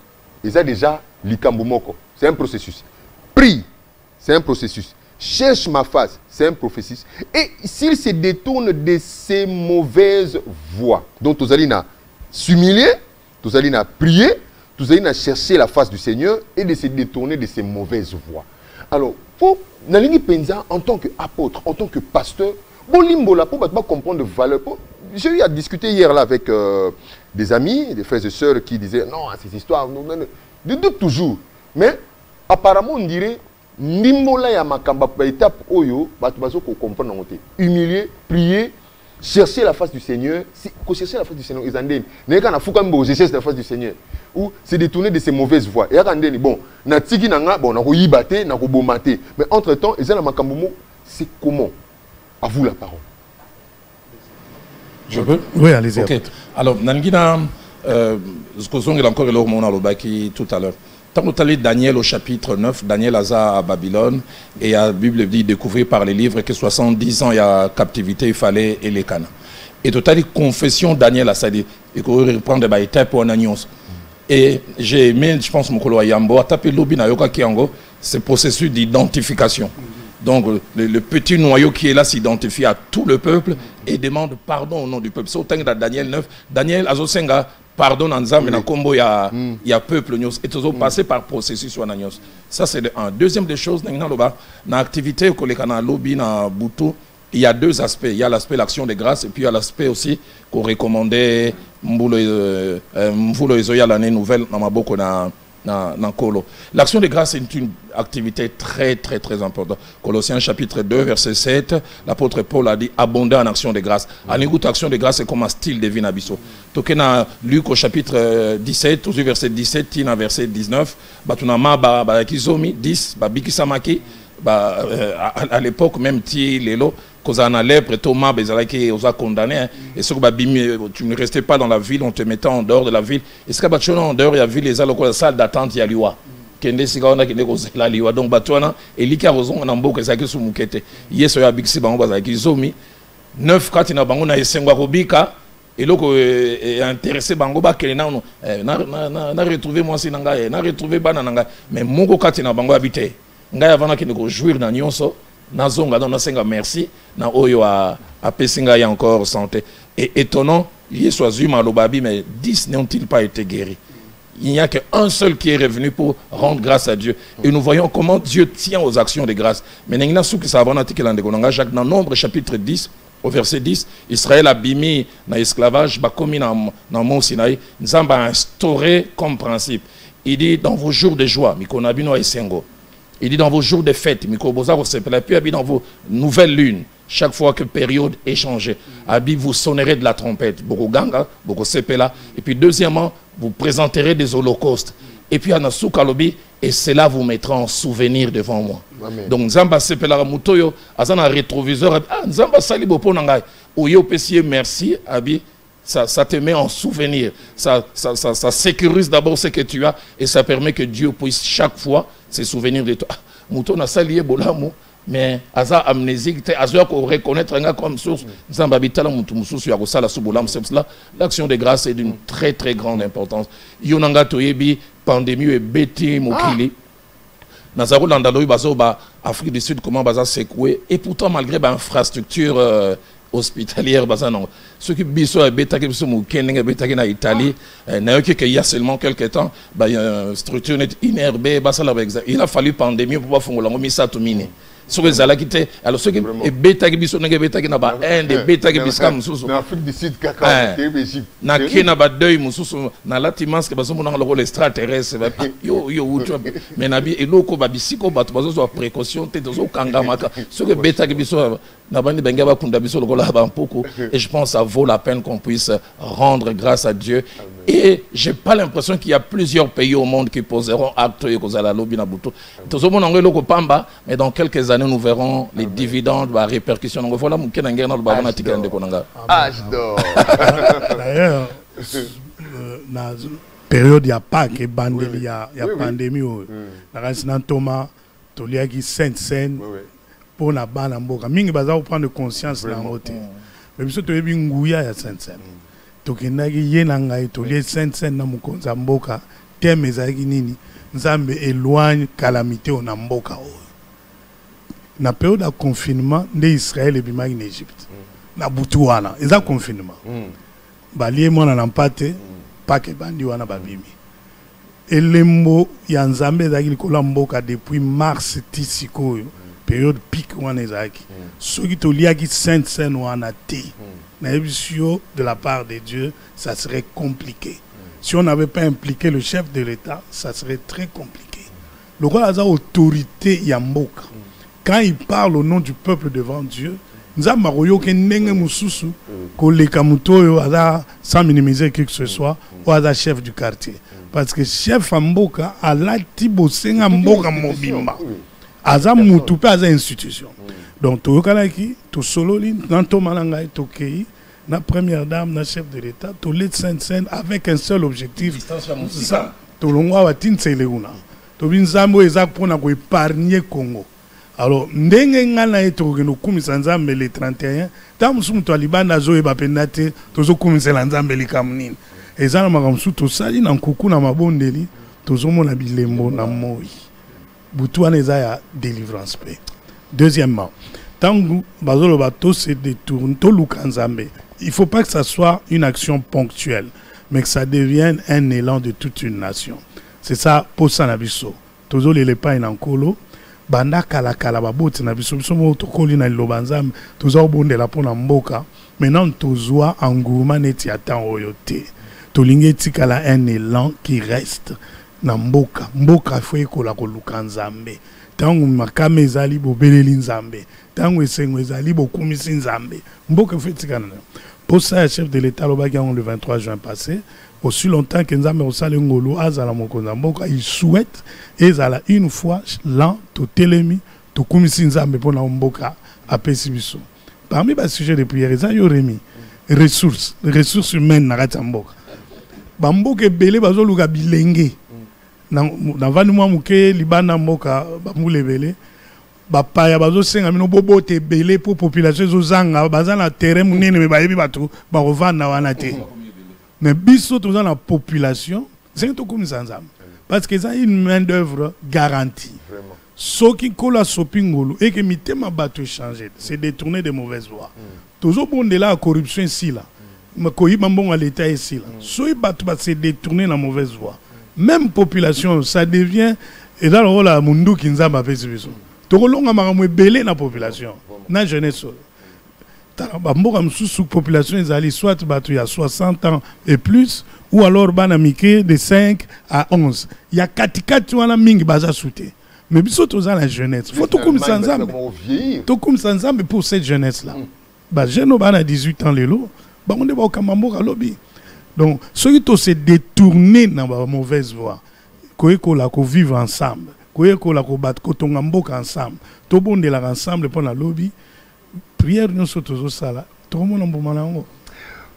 ils ont déjà l'Ikambumoko. C'est un processus. Prie, c'est un processus. Cherche ma face, c'est un processus. Et s'ils se détournent de ces mauvaises voies, donc vous allez s'humilier, vous allez prier, vous allez chercher la face du Seigneur et de se détourner de ces mauvaises voies. Alors, pour Nalingi Penza, en tant qu'apôtre, en tant que pasteur, pour comprendre de valeur. J'ai eu à discuter hier là avec des amis, des frères et sœurs qui disaient non, ces histoires, de doute toujours. Mais apparemment, on dirait Nimbola ya makamba étape oyo, batubazo ko comprendre ngote. Humilier, prier, chercher la face du Seigneur, c'est chercher la face du Seigneur. Ils en disent, n'est qu'un afouka mbo chercher la face du Seigneur. Ou se détourner de ces mauvaises voies. Et quand on bon, na tiki nanga, bon, na ko yibate, na ko bomate. Mais entre temps, ils ont la makambomo, c'est comment? À vous la parole. Je peux? Oui, allez-y. Ok. Alors, Nangina, ce que vous avez encore le tout à l'heure. Tant que tu as Daniel au chapitre 9, Daniel Aza à Babylone, et la Bible dit découvrir par les livres que 70 ans il y a captivité, il fallait et les canons. Et tu as dit confession Daniel à ça, il faut reprendre des étapes pour une annonce. Et j'ai aimé, je pense, mon collègue Yambo, à taper l'obi na yoka kiango, c'est processus d'identification. Donc le petit noyau qui est là s'identifie à tout le peuple et demande pardon au nom du peuple. C'est autant que dans Daniel 9, Daniel Azosenga pardonne en Nzambe na combo il y a peuple nyos et tous passer par processus sur nyos. Ça c'est un. Deuxième des choses dans l'activité au collègue na lobby na Boutou, il y a 2 aspects. Il y a l'aspect l'action de grâce et puis il y a l'aspect aussi qu'on recommandait Mvulo Ezoya l'année nouvelle dans Maboko na Kolo. L'action de grâce est une activité très très très importante. Colossiens chapitre 2 verset 7, l'apôtre Paul a dit abonder en action de grâce. En écoute, action de grâce c'est comme un style de vie abisso. Tokena Luc au chapitre 17, toujours verset 17, tina verset 19, batunama ba kizomi 10, ba bikisamaki à l'époque même ti lelo kozana lèpre Thomas bezalaki oza condamné et ce que tu ne restais pas dans la ville, on te mettait en dehors de la ville. Est-ce que bachona en dehors de la ville les la salle d'attente ya liwa kende sika ona kende kozela liwa donc batwana elika rozonga na mboka ezaki sumukete yeso ya biksi bango bazaki zomi 9 kati na bango na esengwa kobika eloko intéressé bango ba kele na retrouver moi si nanga na retrouver bana nanga mais moko kati na bango habité ngai avant kende ko jouir na nyonso nazonga donc nasenga merci na oyo a pesinga ya encore santé et étonnant Yesu azuma lobabi mais 10 n'ont-ils pas été guéris. Il n'y a qu'un seul qui est revenu pour rendre grâce à Dieu. Et nous voyons comment Dieu tient aux actions de grâce. Mais nous avons Jacques dans Nombre chapitre 10 au verset 10, Israël a bimi dans l'esclavage, bakomi dans Mont Sinaï, nous avons instauré comme principe. Il dit dans vos jours de joie, mikonabino esengo. Il dit dans vos jours de fête, puis dans vos nouvelles lunes, chaque fois que période est changée, vous sonnerez de la trompette, et puis deuxièmement, vous présenterez des holocaustes. Et puis et cela vous mettra en souvenir devant moi. Amen. Donc Nzamba sepela mutoyo azana rétroviseur Nzamba sali bopo nangai oyo pesier merci abi ça te met en souvenir, ça sécurise d'abord ce que tu as et ça permet que Dieu puisse chaque fois se souvenir de toi. Mouton a salié bolamo mais aza amnésique te azoya ko reconnaître nga comme source Nzamba bitala mutu mususu ya ko sala subolam. C'est cela l'action de grâce est d'une très très grande importance. Yonanga toyebi pandémie et bêti mokili nazaro landaloyi bazo ba Afrique du Sud comment baza secoué et pourtant malgré ba infrastructure hospitalière baza non ce qui biso bêta ke biso mukende bêta ke na Italie na yoki que il y a seulement quelques temps ba structure net inerbe basala ba il a fallu pandémie pour pas fongola ngomisa to mine Ce que ça quitté. Alors ce qui est bêta qui biso n'engage bêta qui n'a pas un des bêta qui bisca mususu. En Afrique du Sud, caca, Égypte. Na qui n'a pas deuil mususu. Na latimas que baso monang le rôle extraterrestre. Yo mais nabi eloko babisiko batu baso so précaution te dozo kangamaka. Ce que bêta qui biso na bandi benga ba kunda biso le rôle ba mpoko. Et je pense que ça vaut la peine qu'on puisse rendre grâce à Dieu. Et j'ai pas l'impression qu'il y a plusieurs pays au monde qui poseront acte et cause à la lobby na buto. Tozo monang le pamba, mais dans quelques années nous verrons les dividendes, les répercussions. Donc voilà, mon kenanga na le baba na tikande konanga. D'ailleurs, na période ya Pâques et bandeli ya pandémie na rasina Thomas toliaki Sainte-Seine pour na bana mboka. Mingi baza prendre conscience na ngote. Mais biso toyebi nguya ya Sainte-Seine. Tokendaki ye na ngai tolie Sainte-Seine na mukonza mboka. Teme ezalaki nini? Nzambe éloigne calamité na mboka o. Na période de confinement, l'Israël est en Égypte. Na Boutouana, ils ont confinement. Balie moi na lampate, pas que bandi wana babimi. Et les mots yanzambe zaki kolamboka depuis mars tisiko période pic wana ezaki. Ceux qui toliaki Sainte-Seine wana té. Na ébusio de la part de Dieu, ça serait compliqué. Si on n'avait pas impliqué le chef de l'État, ça serait très compliqué. Le roi a autorité yamboka. Quand il parle au nom du peuple devant Dieu, nous avons sans minimiser qui que ce soit, ou à chef du quartier. Parce que chef Amboka a la tibo senga mboka mobimba. Aza mutupe aza institution. Donc to yokalaki, to sololi, nanto malanga to kei, na première dame, na chef de l'État, to let Sainte-Seine avec un seul objectif. Ça, to longwa watin seleuna. To binzambo ezak pona ko épargner Congo. Alors, ndenge ngana eto no kumisa nzambe le 31, tamusu mutu alibanda zo eba pendate, tozo kumisa nzambe li kamnini. Ezana makamsu to sali na nkuku na mabondeli, tozo mona bilembo na moi. Butu wana eza ya délivrance paix. Deuxièmement, tangu bazolo bato se détourne to luka nzambe. Il faut pas que ça soit une action ponctuelle, mais que ça devienne un élan de toute une nation. C'est ça pour Sanabiso. Tozo le pas en kolo. Banda kala kala baboti na biso biso mo tokoli na lobanzam tozo bondela pona mboka maintenant tozoa engouement neti atan oyote tolingi tikala un élan qui reste na mboka mboka fo ekola ko luka nzambe tangu makame ezali bobeleli nzambe tangu esengo ezali bokumisi nzambe mboka fo tikana pour ça le chef de l'État le le 23 juin passé aussi longtemps que Nzambe osale ngolo azala mokonza mboka il souhaite ezala une fois l'an to telemi to kumisi Nzambe pona mboka apesi biso. Parmi les sujets de prière ça yo remi ressources humaines na kati mboka. Ba mboka ebele bazoluka bilenge. Na vani mwa muke libana mboka ba mulebele bapaya bazosenga mino bobote ebele pour population ezozanga baza na terrain munene me bayebi bato ba rovanda wana te. Mais biso tous dans la population, c'est tout comme ça. Parce que ça une main d'œuvre garantie. Ce qui colle à Sopingolo et que mitema bateau changer, c'est détourner de mauvaises voies. Toujours bon de la corruption ici là. Mais koyi bambon à l'état ici là. Soy bateau c'est détourner la mauvaise voie. Même population, ça devient et dans le rôle à mundu kinzamba fait biso. To longa makamwe belé na population. Na jeunesse. Sous population ils soit il y a 60 ans et plus ou alors banamike de 5 à 11 il y a 4 wana mingi baza souté mais biso toza la jeunesse faut tout comme ça ensemble pour cette jeunesse là ba jeune bana 18 ans lelo ba on ba kamamboka lobby donc ceux qui se détourner dans la mauvaise voie ko la ko vivre ensemble ko la ko bat ko tonga mboka ensemble to bondela ensemble pour la lobby. Prière nous surtout ça tout le monde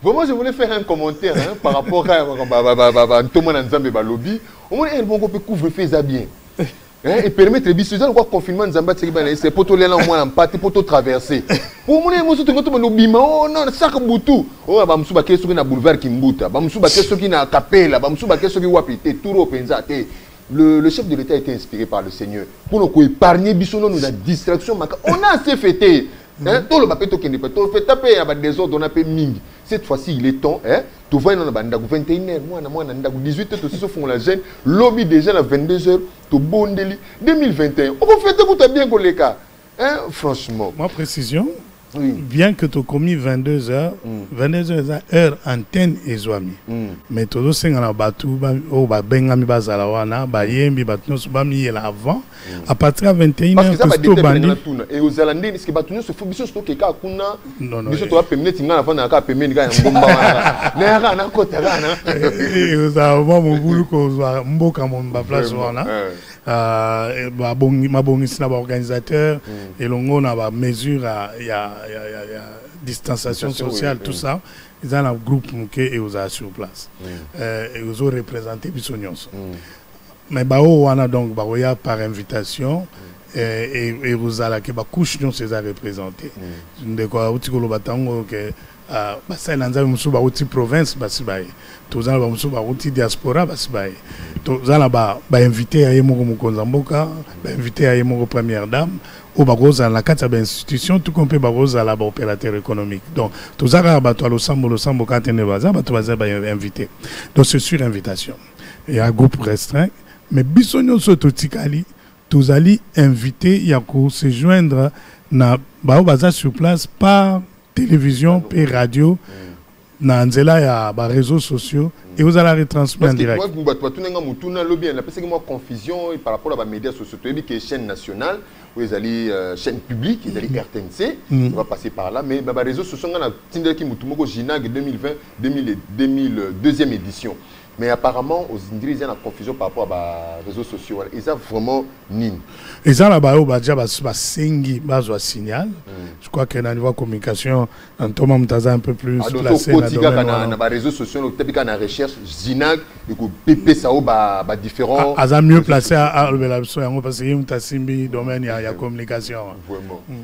Vraiment, je voulais faire un commentaire par rapport à Thomas Nzambe Balobi. Au moins, on peut couvrir ça bien. Et permettre les bisous, quoi confinement Nzamba c'est pour tout les gens moins empathie pour tout traverser. Pour moi, moi surtout quand on oublie, oh non, ça que boutou. Oh, bah m'souba qu'est-ce qui na boulevard Kimbuta, bah m'souba qu'est-ce qui na Capella, bah m'souba qu'est-ce qui wapité, tout repensa. Le chef de l'État a été inspiré par le Seigneur pour nous épargner bisous nous la distraction. On a assez fêté. Tout le papier qui n'est pas tout fait taper à des autres on a payé ming. Cette fois-ci il est temps tu vois dans la bande 21h moi 18h tout ça font la gêne lobby déjà à 22h to bondeli 2021 on va fêter pour ta bien les cas Hein, franchement. Moi, précision. Oui. Bien que tu as commis 22h, 22h, heure antenne et zoami. Mais tu as aussi un bateau, bengami bazalawana, bayembi, batnos, bami avant. À partir de 21h, parce que ça va déterminer tout. Et aux Alandais, est-ce que batounos se faut biso stocker ka kuna? Non non. Biso to va permettre tinga avant na ka permettre nga ngomba. Na na kota kana. Et aux Alandais, mon boulot ko mboka mon ba place wana. Ma bongi sina ba organisateur et longo na ba mesure ya distanciation sociale, tout ça. Ils ont un groupe et ils ont sur place. Et ils ont représenté Bissonios. Mais on a donc par invitation et vous allez que couche nous ces a représenté. De quoi outil ko batango que basa nanza musuba outil province basibaye. Tous allons musuba outil diaspora basibaye. Tous allons ba invité à yemo mukonza mboka, ba invité à yemo première dame. Au Barossa, dans la carte de l'institution, tout compte Barossa, là, opérateur économique. Donc, tous les abattoirs, le sambo, quand on est bazar, invité. Donc, c'est sur invitation. Il y a un groupe restreint. Mais Bissonio Sototikali, tous allez inviter, il y a qu'à se joindre na bazar sur place par télévision et radio. Dans les réseaux sociaux et vous allez retransmettre en direct. Parce que moi, confusion par rapport à les médias sociaux. Il y a une chaîne nationale, vous allez chaîne publique, vous allez RTNC, on va passer par là. Mais les réseaux sociaux, on a Tinderki Ginag 2020, 2002e édition. Mais apparemment, aux Indiens, il y a une confusion par rapport aux réseaux sociaux. Ils ont vraiment nini. Ils ont un signal. Je crois que dans le niveau de communication, un peu plus placé dans les réseaux sociaux, il y a une recherche, Zinag, PP, ça a différents. Ils sont mieux placés à l'obélisation parce qu'il y a un domaine, il y a communication.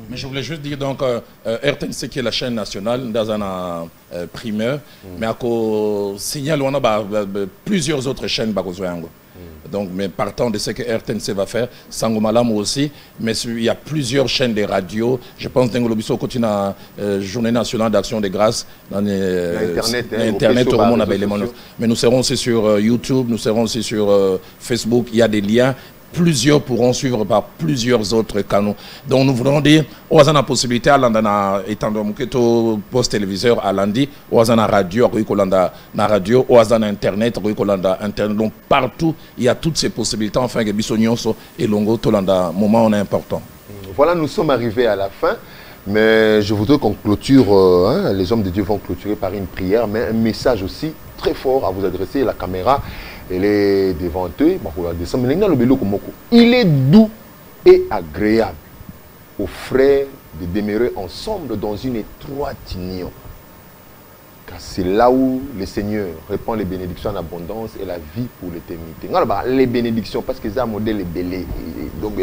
Mais je voulais juste dire, donc, RTNC qui est la chaîne nationale, dans un primeur, mais à cause signal, on a plusieurs autres chaînes. Donc, mais partant de ce que RTNC va faire, Sangomalam aussi, mais il y a plusieurs chaînes de radio. Je pense que Ngolobiso continue à Journée nationale d'action de grâce dans Internet, au monde avec les monos. Mais nous serons aussi sur YouTube, nous serons aussi sur Facebook, il y a des liens. Plusieurs pourront suivre par plusieurs autres canaux. Donc nous voulons dire, on a la possibilité à l'andana étant donc post téléviseur à lundi, on a la radio, na radio, on a internet, internet. Donc partout il y a toutes ces possibilités. Enfin que Bissonioso et Longo Tolanda, moment on est important. Voilà, nous sommes arrivés à la fin. Mais je voudrais qu'on clôture, les hommes de Dieu vont clôturer par une prière, mais un message aussi très fort à vous adresser. La caméra, elle est devant eux. Il est doux et agréable aux frères de demeurer ensemble dans une étroite union. Car c'est là où le Seigneur répand les bénédictions en abondance et la vie pour l'éternité. Les bénédictions, parce que c'est un modèle belé. Donc,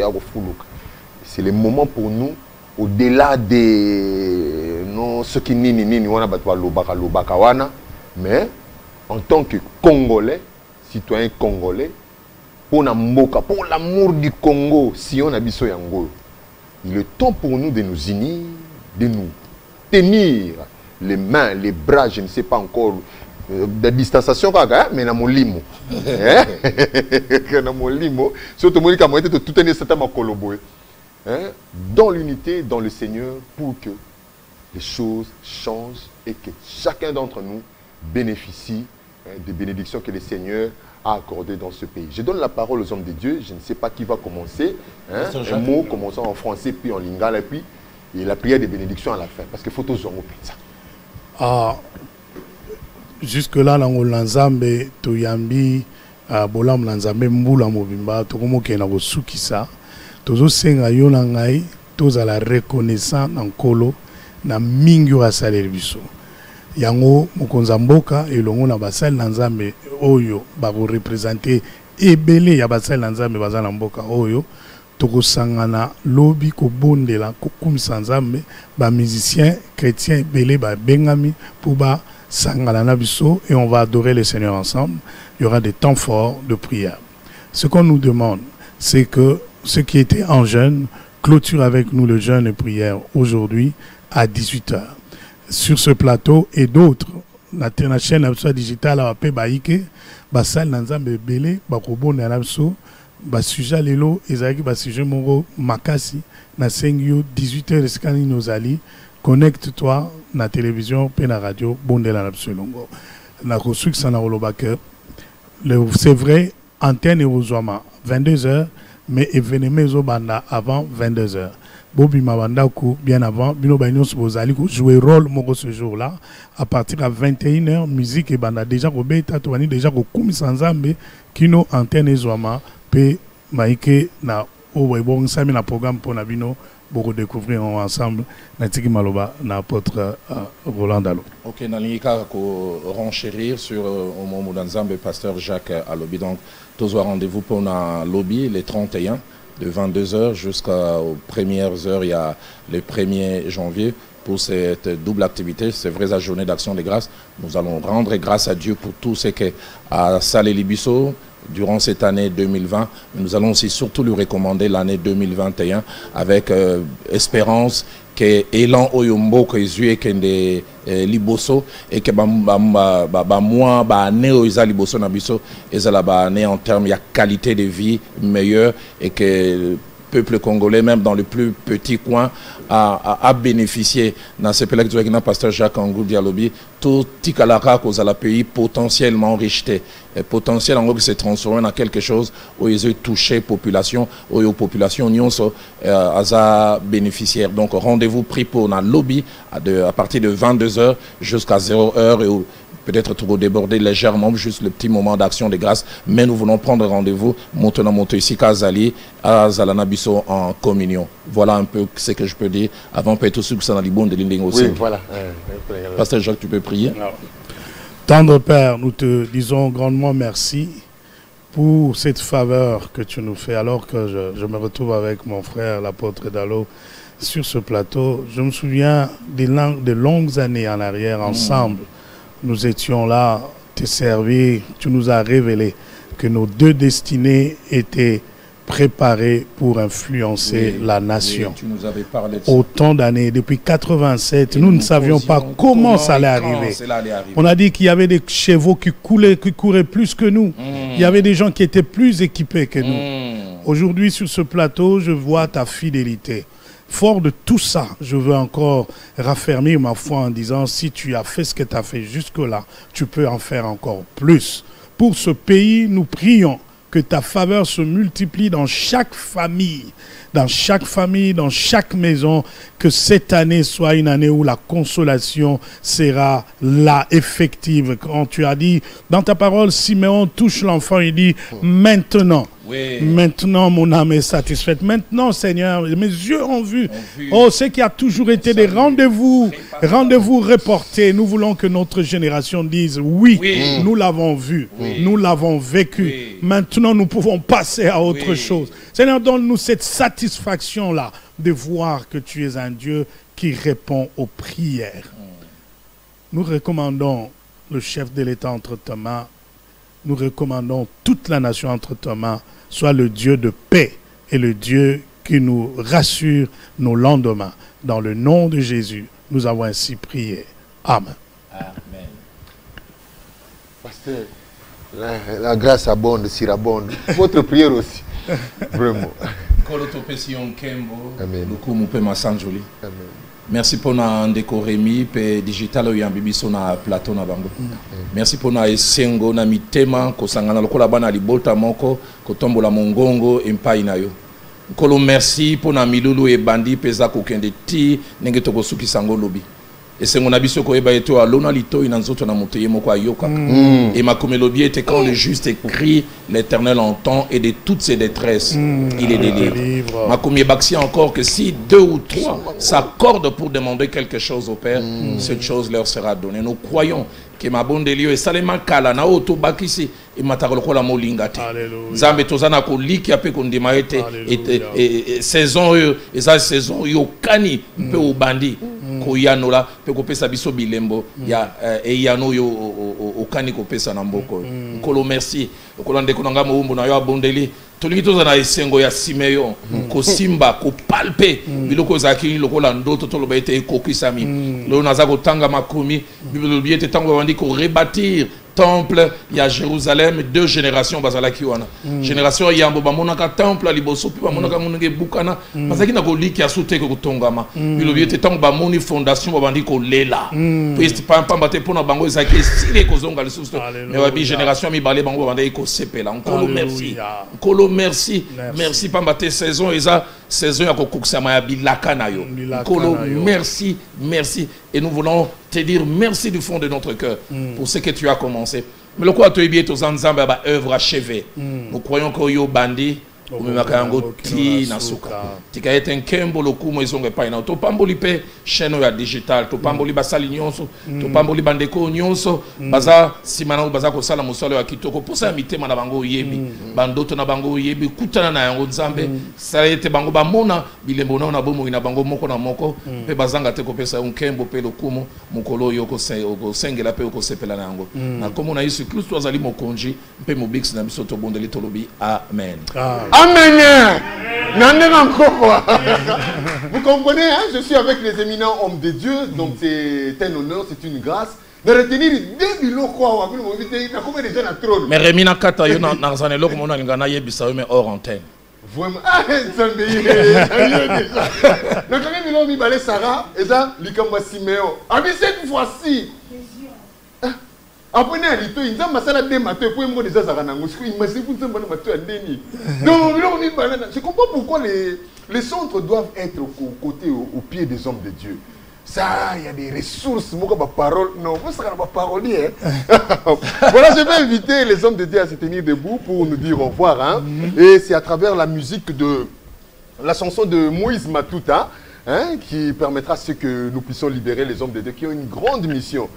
c'est le moment pour nous. Au-delà de ce qui mais en tant que Congolais, citoyen congolais, pour l'amour du Congo, si on a biso yango, il est temps pour nous de nous unir, de nous tenir les mains, les bras, je ne sais pas encore, de distanciation, mais dans mon limo. Dans mon limo, surtout tout dans l'unité, dans le Seigneur, pour que les choses changent et que chacun d'entre nous bénéficie des bénédictions que le Seigneur a accordées dans ce pays. Je donne la parole aux hommes de Dieu. Je ne sais pas qui va commencer. Un mot commençant en français, puis en lingala, et puis et la prière des bénédictions à la fin. Parce qu'il faut tous en ça. Jusque-là, dans l'ensemble, Toyambi, Bolam Lanzambe, Mboula Mobimba, Tokomo Kenabo Sukisa, Tozo Senga Yonangai, Toza la reconnaissance en Kolo, na Mingyo Asale Biso. Yango Mokonza Mboka et longo na basal Nanzambe Oyo, bako représenter ebele ya basal Nanzambe bazala Mboka Oyo, Toko Sangana, Lobi, Kobondela, Kokum Sanzambe, ba musiciens chrétiens ebele, ba Bengami, pour ba Sangana Nabiso, et on va adorer le Seigneur ensemble. Il y aura des temps forts de prière. Ce qu'on nous demande, c'est que ceux qui étaient en jeûne clôturent avec nous le jeûne et prière aujourd'hui à 18 h. Sur ce plateau et d'autres, la chaîne digitale a fait baïke, basal nanzambe belé, bakobo nanabso, basujet lelo ezalaki basujet moko makasi na 18h eskani nozali connecte-toi na télévision pe na radio bondela na bisolongo na kosukisa na koloba que c'est vrai antenne ezwama 22h mais événement ezobanda avant 22h Bobi Mabandaku, bien avant, Bino Bagnon Bozali, jouer rôle moko ce jour-là. À partir à 21h, musique et banda. Déjà, Robé Tatouani, déjà, Koumi Sanzambe, Kino, Antenne et Zouama, P. Maïke, na Owebong, Sami, na programme pour Nabino, pour découvrir ensemble, Natiki Maloba, n'apôtre Roland Dalo. Ok, Nanika, ko renchérir sur Omo Danzambe, pasteur Jacques Alobi. Donc, tous au rendez-vous pour la lobby, les 31. De 22h jusqu'aux premières heures, il y a le 1er janvier pour cette double activité, c'est vrai la journée d'action des grâces. Nous allons rendre grâce à Dieu pour tout ce qui a salé Libiso durant cette année 2020. Nous allons aussi surtout lui recommander l'année 2021 avec espérance que élan oyombo que Jésus kende liboso et que moi année oisa liboso na biso ezala ba année en termes de qualité de vie meilleure et que le peuple congolais même dans le plus petit coin a bénéficié dans ce pays que le pasteur Jacques Angou Dialobi tout tikalaka cause à la pays potentiellement enrichi potentiel en gros qui s'est transformé dans quelque chose où ils ont touché population où les populations nyonso à bénéficiaire. Donc rendez-vous pris pour la lobby à partir de 22h jusqu'à 0h et peut-être trop débordé légèrement, juste le petit moment d'action de grâce, mais nous voulons prendre rendez-vous maintenant ici Kazali à Zalanabiso en communion. Voilà un peu ce que je peux dire avant peut-être tout ça dans les bons de l'inding aussi. Oui, voilà. Pasteur Jacques, tu peux prier. Tendre Père, nous te disons grandement merci pour cette faveur que tu nous fais alors que je me retrouve avec mon frère l'apôtre Dalo sur ce plateau. Je me souviens de longues années en arrière ensemble. Nous étions là, te servir, tu nous as révélé que nos deux destinées étaient préparées pour influencer la nation. Oui, tu nous avais parlé de ça. Autant d'années, depuis 87, nous ne savions pas comment ça allait arriver. On a dit qu'il y avait des chevaux qui couraient plus que nous. Il y avait des gens qui étaient plus équipés que nous. Aujourd'hui, sur ce plateau, je vois ta fidélité. Fort de tout ça, je veux encore raffermir ma foi en disant si tu as fait ce que tu as fait jusque-là, tu peux en faire encore plus. Pour ce pays, nous prions que ta faveur se multiplie dans chaque famille, dans chaque maison, que cette année soit une année où la consolation sera là, effective. Quand tu as dit dans ta parole, Siméon touche l'enfant, il dit maintenant. Oui. Maintenant, mon âme est satisfaite. Maintenant, Seigneur, mes yeux ont vu. Oh, ce qui a toujours été des rendez-vous reportés. Nous voulons que notre génération dise oui. Nous l'avons vu, nous l'avons vécu. Maintenant, nous pouvons passer à autre chose. Seigneur, donne-nous cette satisfaction-là de voir que tu es un Dieu qui répond aux prières. Nous recommandons le chef de l'État entre tes mains. Nous recommandons toute la nation entre tes mains. Sois le Dieu de paix et le Dieu qui nous rassure nos lendemains. Dans le nom de Jésus, nous avons ainsi prié. Amen. Amen. Pasteur, la grâce abonde, surabonde. Votre prière aussi. Vraiment. Amen. Amen. Merci pour na ndeko Rémi pe digital oyo bibiso na plateau na bango. Merci pour na esengo na mitema ko sangana lokola bana libota moko ko tombola mongongo empai na yo. Nkolo merci pour na milulu e bandi peza ko kende ti nenge to ko suki sango lobi. Esengo na biso ko eba eto alona lito ina nzoto na moto yemo ko ayoka. Et ma comélobi était quand le juste écrit, l'Éternel entend et de toutes ses détresses, il est délivre. Ma comélobi baxi encore que si 2 ou 3 s'accordent pour demander quelque chose au Père, cette chose leur sera donnée. Nous croyons que ma bonne délio est salement kala na auto bakisi et mataroko la molingate. Zambe tozana ko liki ape ko ndima et saison et ça saison yo kani pe o bandi ko yanola pe ko pesa biso bilembo ya e yano yo o kani ko pesa na mboko. Nkolo merci ko lande ko ngamo umbu na yo abondeli toliki tozana esengo ya Simeon ko simba ko palpe biloko zakini lokola ndoto toloba ete ekokisami lo naza ko tanga makomi bible biete tango ko rebâtir temple, il y a Jérusalem, 2 générations bazalaki wana. Génération yambo ba monaka temple ali boso pi ba monaka monenge bukana bazaki na ko liki asute ko tongama. Bilobi te tango ba moni fondation ba bandi ko lela. Puis pas mbate pona bango ezaki sile ko zonga le susto. Mais wabi génération mi balé bango bandi ko sepela. Nkolo merci. Nkolo merci. Merci pas mbate saison eza saison ya ko kuksama ya bilaka na yo. Nkolo merci, merci et nous voulons te dire merci du fond de notre cœur pour ce que tu as commencé. Mais le quoi tu es bien aux ensemble à œuvre achevée. Nous croyons que yo bandi Omimakango ti nasuka. Tika ete nkembo lokumo izonge pa ina. To pamboli pe chaîne ya digital, to pamboli basali nyonso, to pamboli bandeko nyonso, baza simana baza ko sala musalo ya kitoko posa mitema na bango yebi. Bandoto na bango yebi kutana na yango nzambe. Sala ete bango bamona bilembo na bomo ina bango moko na moko pe bazanga te ko pesa nkembo pe lokumo mukolo yoko sengela pe ko sepela na yango. Na komo na Yesu Kristo azali mokonji pe mobix na biso to bondeli tolobi amen. Amen. Vous comprenez, hein? Je suis avec les éminents hommes de Dieu, donc c'est un honneur, c'est une grâce. De retenir 2 biloko quoi, mais Remina Kata, yo na zanelo comme on a ngana yebisa mais hors antenne. Vraiment, ah, Nzambe déjà. Na quand même mi balé Sarah, et ça likamba Siméon. Ah mais cette fois-ci. Après, il y a masala de matin pour moi déjà ça ranango. Il m'a dit pour ça matin à deni. Non, je comprends pourquoi les centres doivent être au pied des hommes de Dieu. Ça, il y a des ressources, moi comme parole. Non, vous serez ma parolier. Voilà, je vais inviter les hommes de Dieu à se tenir debout pour nous dire au revoir. Hein. Et c'est à travers la musique de la chanson de Moïse Matuta. Hein, qui permettra ce que nous puissions libérer les hommes de Dieu qui ont une grande mission.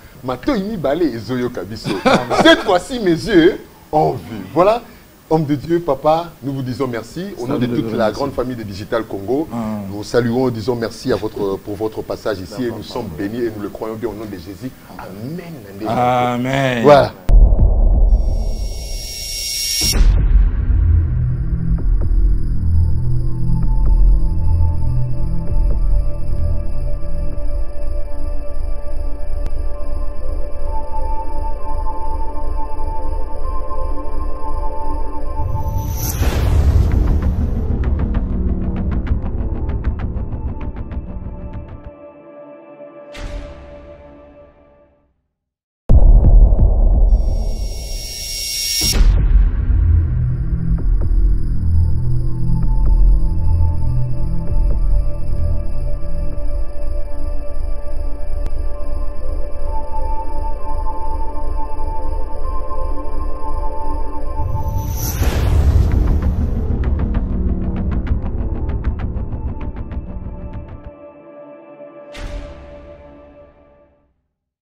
Cette fois-ci, mes yeux ont vu. Voilà, hommes de Dieu, papa, nous vous disons merci. Au nom de toute la grande famille de Digital Congo, nous saluons, disons merci à pour votre passage ici et nous sommes bénis et nous le croyons bien au nom de Jésus. Amen. Amen. Voilà.